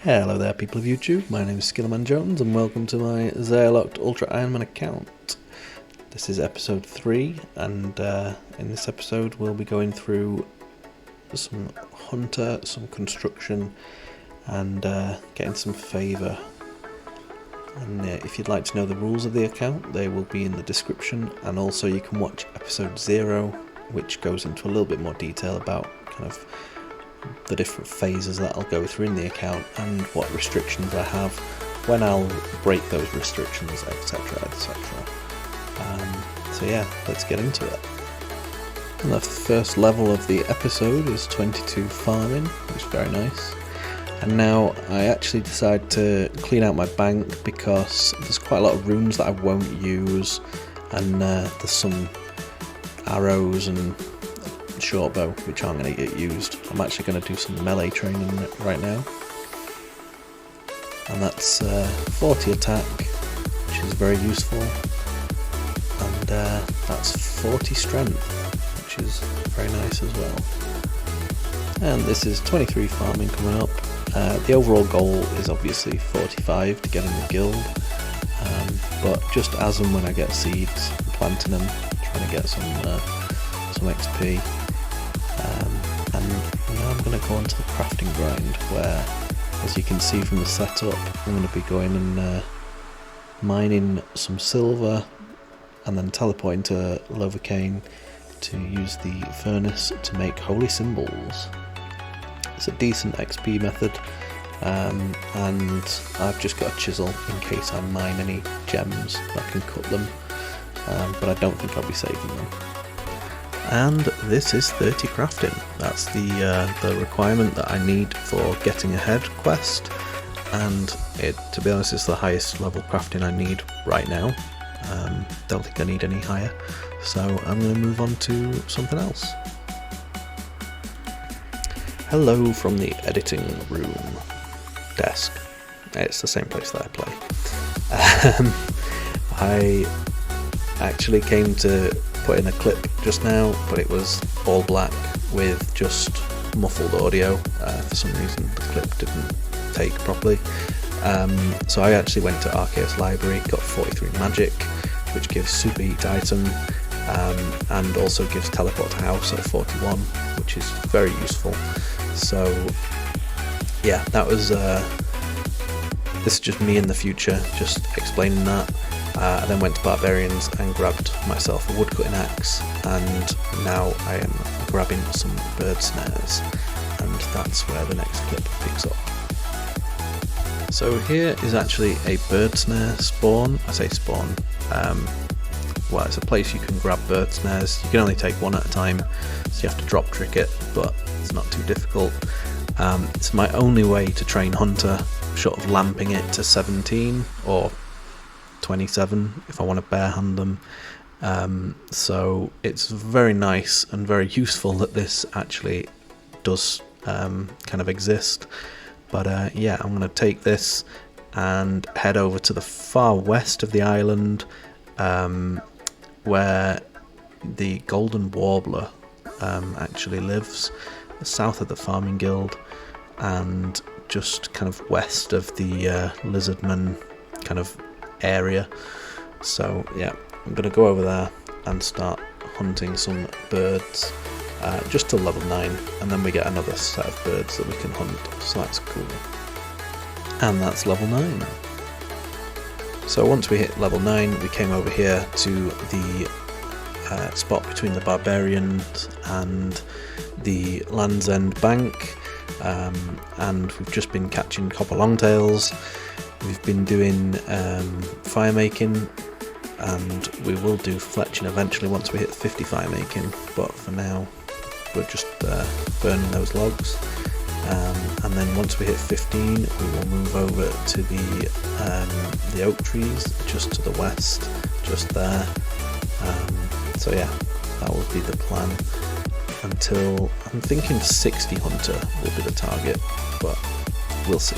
Hello there people of YouTube, my name is Skillerman Jones and welcome to my Zeah Locked Ultra Ironman account. This is episode 3 and in this episode we'll be going through some hunter, some construction and getting some favour. And if you'd like to know the rules of the account, they will be in the description, and also you can watch episode 0, which goes into a little bit more detail about kind of the different phases that I'll go through in the account and what restrictions I have, when I'll break those restrictions, etc, etc. So yeah, let's get into it. And the first level of the episode is 22 farming, which is very nice. And now I actually decide to clean out my bank because there's quite a lot of runes that I won't use, and there's some arrows and short bow which aren't going to get used. I'm actually going to do some melee training right now, and that's 40 attack, which is very useful, and that's 40 strength, which is very nice as well. And this is 23 farming coming up. The overall goal is obviously 45 to get in the guild, but just as and when I get seeds, I'm planting them, trying to get some XP. And now I'm going to go on to the crafting grind, where, as you can see from the setup, I'm going to be going and mining some silver and then teleporting to Lovakenj to use the furnace to make holy symbols. It's a decent XP method, and I've just got a chisel in case I mine any gems. I can cut them, but I don't think I'll be saving them. And this is 30 crafting. That's the requirement that I need for getting ahead quest, and to be honest, it's the highest level crafting I need right now. Don't think I need any higher, so I'm going to move on to something else. Hello from the editing room desk. It's the same place that I play. I actually came to put in a clip just now, but it was all black with just muffled audio. For some reason the clip didn't take properly. So I actually went to RKS Library, got 43 magic, which gives super heat item, and also gives teleport to house at 41, which is very useful. So yeah, that was this is just me in the future, just explaining that. I then went to Barbarians and grabbed myself a woodcutting axe, and now I am grabbing some bird snares, and that's where the next clip picks up. So here is actually a bird snare spawn. I say spawn, well, it's a place you can grab bird snares. You can only take one at a time, so you have to drop trick it, but it's not too difficult. It's my only way to train hunter, short of lamping it to 17 or 27 if I want to barehand them. So it's very nice and very useful that this actually does kind of exist. But yeah, I'm going to take this and head over to the far west of the island, where the golden warbler actually lives, south of the farming guild, and just kind of west of the lizardman kind of area. So yeah, I'm going to go over there and start hunting some birds, just to level 9, and then we get another set of birds that we can hunt, so that's cool. And that's level 9. So once we hit level 9, we came over here to the spot between the Barbarians and the Land's End Bank, and we've just been catching copper longtails. We've been doing fire making, and we will do fletching eventually once we hit 50 fire making, but for now we're just burning those logs, and then once we hit 15 we will move over to the oak trees just to the west, just there. So yeah, that will be the plan until, I'm thinking 60 hunter will be the target, but we'll see.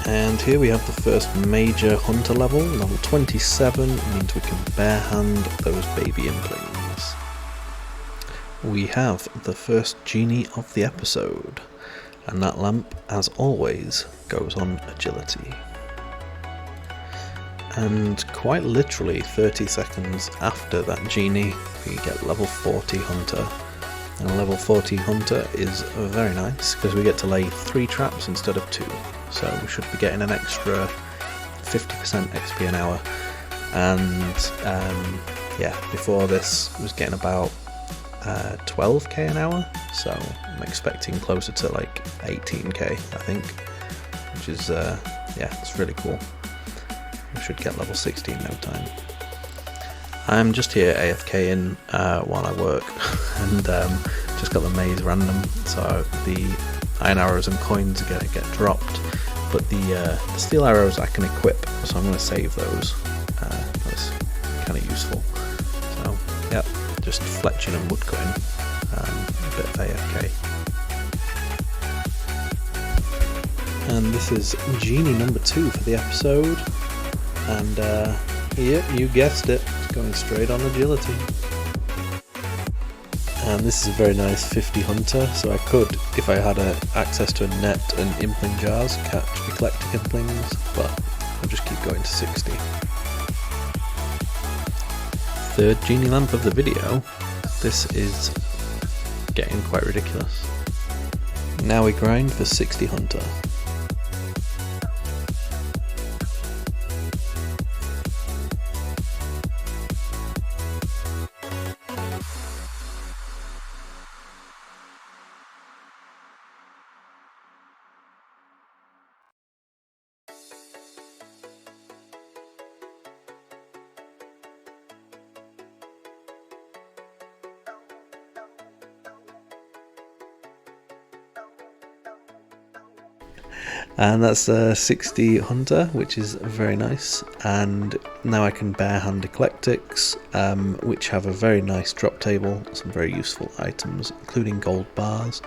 And here we have the first major hunter level 27, means we can barehand those baby implings. We have the first genie of the episode. And that lamp, as always, goes on agility. And quite literally 30 seconds after that genie, we get level 40 hunter. And a level 40 hunter is very nice because we get to lay 3 traps instead of 2. So we should be getting an extra 50% XP an hour. And yeah, before this was getting about 12k an hour, so I'm expecting closer to like 18k, I think, which is yeah, it's really cool. We should get level 60 in no time. I'm just here AFKing while I work, and just got the maze random, so the iron arrows and coins are gonna get dropped, but the steel arrows I can equip, so I'm gonna save those. That's kind of useful. So yeah, just fletching and woodcutting, a bit of AFK. And this is genie number 2 for the episode, and yep, you guessed it, it's going straight on agility. And this is a very nice 50 hunter, so I could, if I had access to a net and impling jars, catch eclectic implings, but I'll just keep going to 60. Third genie lamp of the video. This is getting quite ridiculous. Now we grind for 60 hunter. And that's a 60 hunter, which is very nice. And now I can bare hand eclectics, which have a very nice drop table, some very useful items, including gold bars.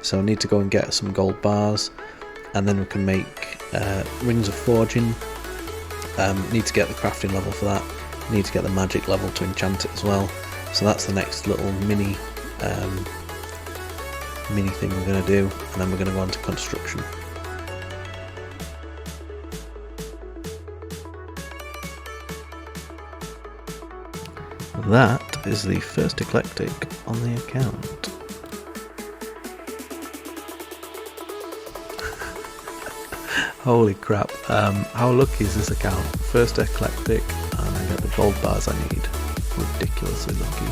So I need to go and get some gold bars, and then we can make rings of forging. Need to get the crafting level for that. Need to get the magic level to enchant it as well. So that's the next little mini thing we're going to do, and then we're going to go on to construction. That is the first eclectic on the account. Holy crap, how lucky is this account? First eclectic, and I get the gold bars I need. Ridiculously lucky.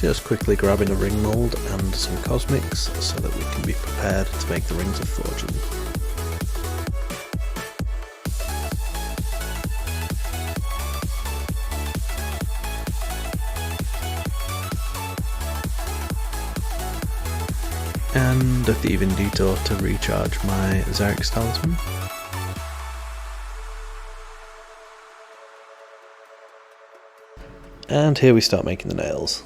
Just quickly grabbing a ring mould and some cosmics so that we can be prepared to make the rings of fortune. And a thieving detour to recharge my Xerix talisman. And here we start making the nails.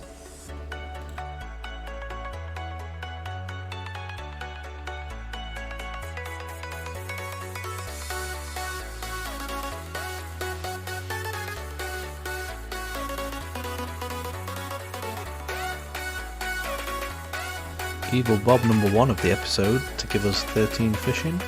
Evil Bob number 1 of the episode to give us 13 fishing.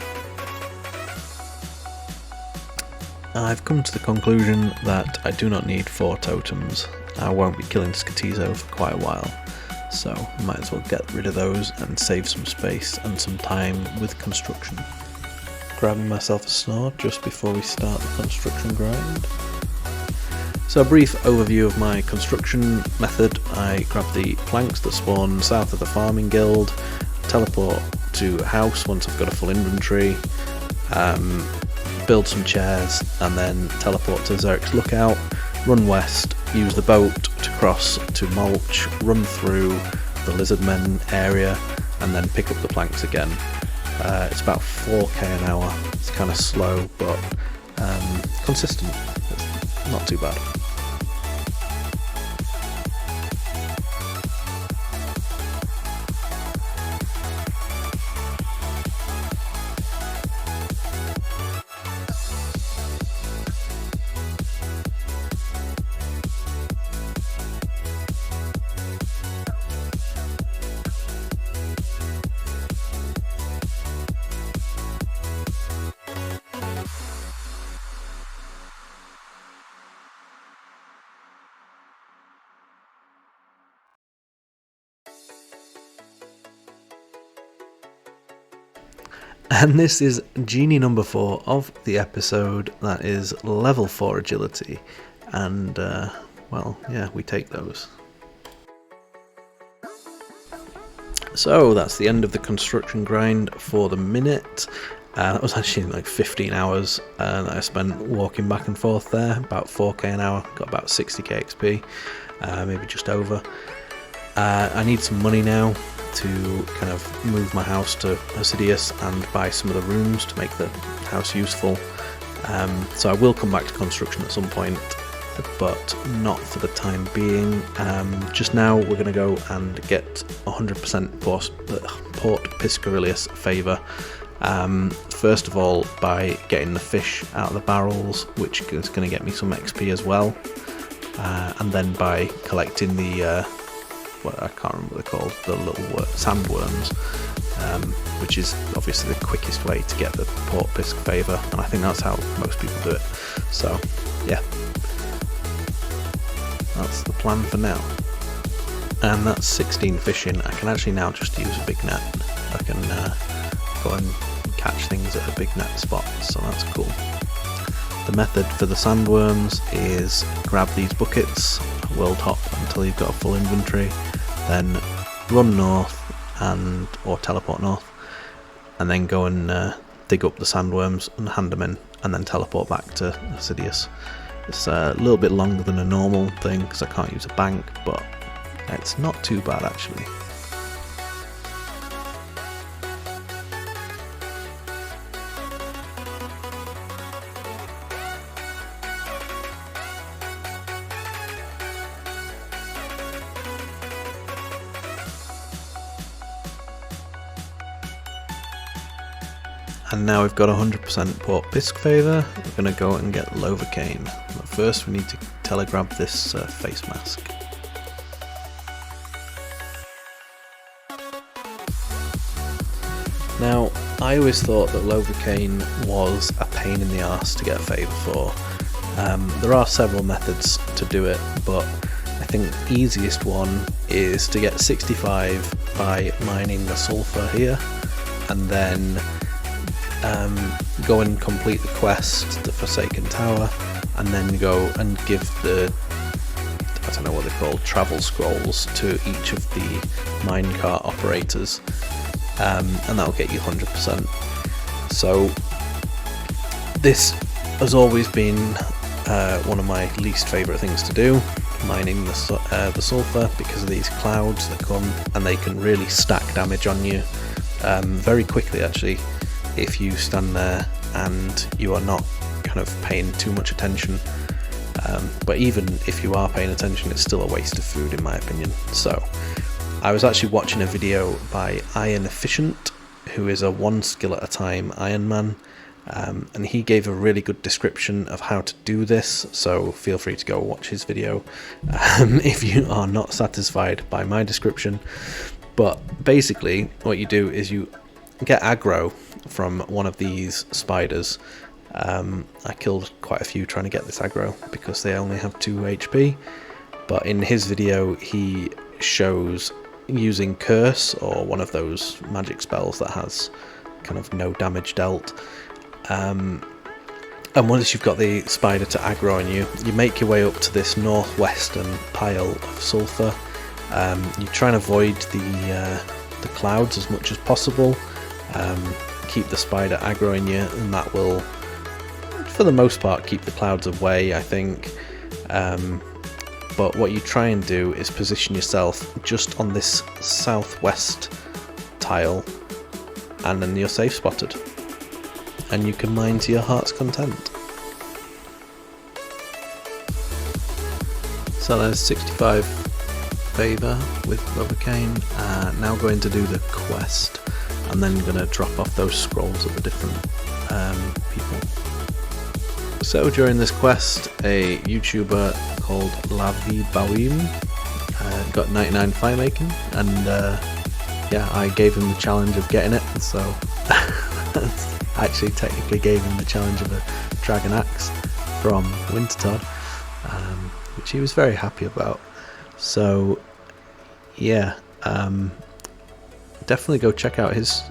I've come to the conclusion that I do not need 4 totems. I won't be killing Skatizo for quite a while, so I might as well get rid of those and save some space and some time with construction. Grabbing myself a sword just before we start the construction grind. So a brief overview of my construction method. I grab the planks that spawn south of the farming guild, teleport to a house once I've got a full inventory, build some chairs, and then teleport to Xerix Lookout, run west, use the boat to cross to Mulch, run through the Lizardmen area, and then pick up the planks again. It's about 4k an hour. It's kind of slow, but consistent. It's not too bad. And this is genie number 4 of the episode. That is level 4 agility. And, well, yeah, we take those. So that's the end of the construction grind for the minute. That was actually like 15 hours that I spent walking back and forth there, about 4k an hour, got about 60k XP, maybe just over. I need some money now to kind of move my house to Assidious and buy some of the rooms to make the house useful. So I will come back to construction at some point, but not for the time being. Just now we're going to go and get 100% Port Piscarius favour. First of all by getting the fish out of the barrels, which is going to get me some XP as well, and then by collecting the what I can't remember what they're called, the little sandworms, which is obviously the quickest way to get the Port Pisc favour, and I think that's how most people do it. So yeah, that's the plan for now. And that's 16 fishing. I can actually now just use a big net. I can go and catch things at a big net spot, so that's cool. The method for the sandworms is grab these buckets, world hop until you've got a full inventory, then run north or teleport north, and then go and dig up the sandworms and hand them in, and then teleport back to Assidious. It's a little bit longer than a normal thing because I can't use a bank, but it's not too bad actually. And now we've got 100% Port Pisc favour, we're going to go and get Lovakenj. But first we need to telegrab this face mask. Now, I always thought that Lovakenj was a pain in the arse to get a favour for. There are several methods to do it, but I think the easiest one is to get 65 by mining the sulphur here, and then go and complete the quest, the Forsaken Tower, and then go and give the, I don't know what they're called, travel scrolls to each of the minecart operators, and that'll get you 100%. So this has always been one of my least favourite things to do, mining the sulphur, because of these clouds that come and they can really stack damage on you very quickly actually, if you stand there and you are not kind of paying too much attention. But even if you are paying attention, it's still a waste of food in my opinion. So I was actually watching a video by ironefficient, who is a 1 skill at a time Ironman, and he gave a really good description of how to do this, so feel free to go watch his video if you are not satisfied by my description. But basically what you do is you get aggro from one of these spiders. I killed quite a few trying to get this aggro because they only have 2 HP, but in his video he shows using curse, or one of those magic spells that has kind of no damage dealt, and once you've got the spider to aggro on you, you make your way up to this northwestern pile of sulphur. You try and avoid the clouds as much as possible, keep the spider aggroing you, and that will for the most part keep the clouds away, I think. But what you try and do is position yourself just on this southwest tile, and then you're safe spotted and you can mine to your heart's content. So there's 65 favour with Lovakenj. Now going to do the quest, and then going to drop off those scrolls at the different people. So during this quest, a YouTuber called Vie BAOIM got 99 fire making, and yeah, I gave him the challenge of getting it, so actually technically gave him the challenge of a dragon axe from Wintertodd, which he was very happy about. So yeah, definitely go check out his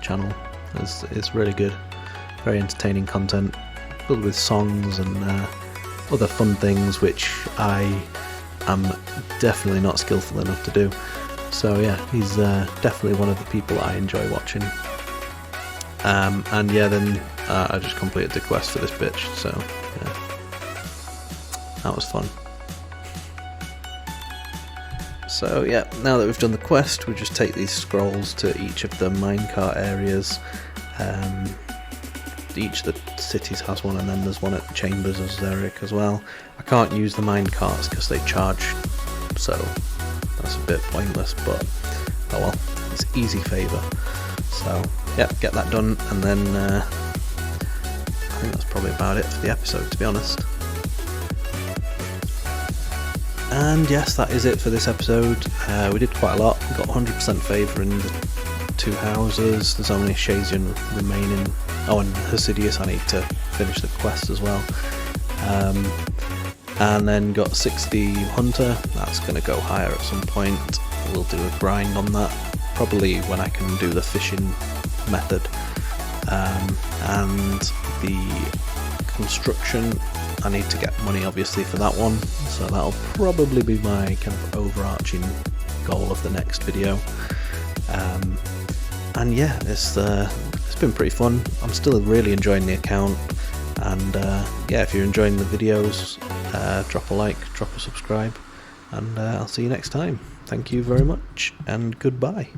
channel. It's really good, very entertaining content, filled with songs and other fun things which I am definitely not skillful enough to do. So yeah, he's definitely one of the people I enjoy watching. And yeah, then I just completed the quest for this bitch, so yeah, that was fun. So yeah, now that we've done the quest, we just take these scrolls to each of the minecart areas. Each of the cities has one, and then there's one at the Chambers of Zurich as well. I can't use the minecarts because they charge, so that's a bit pointless, but oh well, it's easy favour. So yeah, get that done, and then I think that's probably about it for the episode, to be honest. And yes, that is it for this episode. We did quite a lot. We got 100% favour in the 2 houses. There's only Shazian remaining. Oh, and Hasidius, I need to finish the quest as well. And then got 60 Hunter. That's going to go higher at some point. We'll do a grind on that, probably when I can do the fishing method. And the construction, I need to get money obviously for that one, so that'll probably be my kind of overarching goal of the next video. And yeah, it's been pretty fun. I'm still really enjoying the account, and yeah, if you're enjoying the videos, drop a like, drop a subscribe, and I'll see you next time. Thank you very much, and goodbye.